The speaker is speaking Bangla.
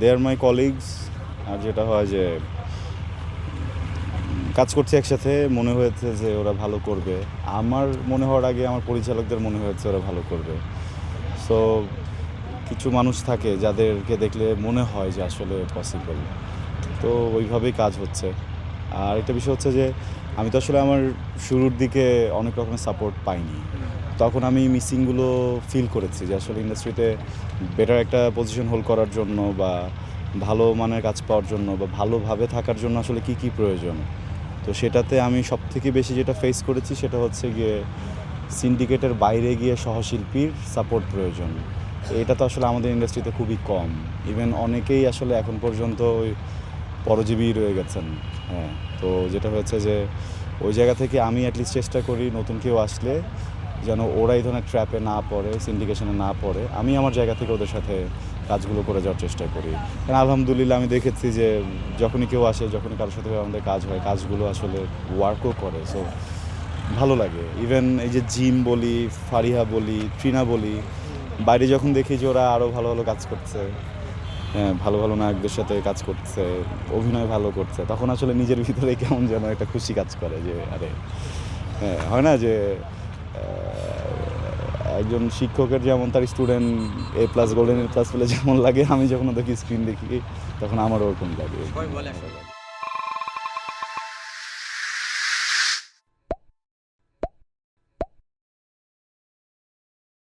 দে আর মাই কলিগস। আর যেটা হয় যে কাজ করছি একসাথে, মনে হয়েছে যে ওরা ভালো করবে। আমার মনে হওয়ার আগে আমার পরিচালকদের মনে হয়েছে ওরা ভালো করবে। সো কিছু মানুষ থাকে যাদেরকে দেখলে মনে হয় যে আসলে পসিবল, তো ওইভাবেই কাজ হচ্ছে। আর একটা বিষয় হচ্ছে যে আমি তো আসলে আমার শুরুর দিকে অনেক রকমের সাপোর্ট পাইনি, তখন আমি মিসিংগুলো ফিল করেছি যে আসলে ইন্ডাস্ট্রিতে বেটার একটা পজিশন হোল্ড করার জন্য বা ভালো মানের কাজ পাওয়ার জন্য বা ভালোভাবে থাকার জন্য আসলে কী কী প্রয়োজন। তো সেটাতে আমি সবথেকে বেশি যেটা ফেস করেছি সেটা হচ্ছে গিয়ে সিন্ডিকেটের বাইরে গিয়ে সহশিল্পীর সাপোর্ট প্রয়োজন। এটা তো আসলে আমাদের ইন্ডাস্ট্রিতে খুবই কম। ইভেন অনেকেই আসলে এখন পর্যন্ত ওই পরজীবী রয়ে গেছেন। হ্যাঁ, তো যেটা হয়েছে যে ওই জায়গা থেকে আমি অ্যাটলিস্ট চেষ্টা করি নতুন কেউ আসলে যেন ওরা এই ধরনের ট্র্যাপে না পড়ে, সিন্ডিকেশনে না পড়ে। আমি আমার জায়গা থেকে ওদের সাথে কাজগুলো করে যাওয়ার চেষ্টা করি। কারণ আলহামদুলিল্লাহ আমি দেখেছি যে যখনই কেউ আসে, যখনই কারোর সাথে আমাদের কাজ হয়, কাজগুলো আসলে ওয়ার্কও করে। সো ভালো লাগে। ইভেন এই যে জিম বলি, ফারিহা বলি, ট্রিনা বলি, বাইরে যখন দেখি যে ওরা আরও ভালো ভালো কাজ করছে, হ্যাঁ, ভালো ভালো নায়কদের সাথে কাজ করছে, অভিনয় ভালো করছে, তখন আসলে নিজের ভিতরে কেমন যেন একটা খুশি কাজ করে যে আরে, হ্যাঁ, হয় না যে একজন শিক্ষকের যেমন তার স্টুডেন্ট A+ গোল্ডেন A+ পেলে যেমন লাগে, আমি যখন ওদেরকে স্ক্রিন দেখি তখন আমারও ওরকম লাগে।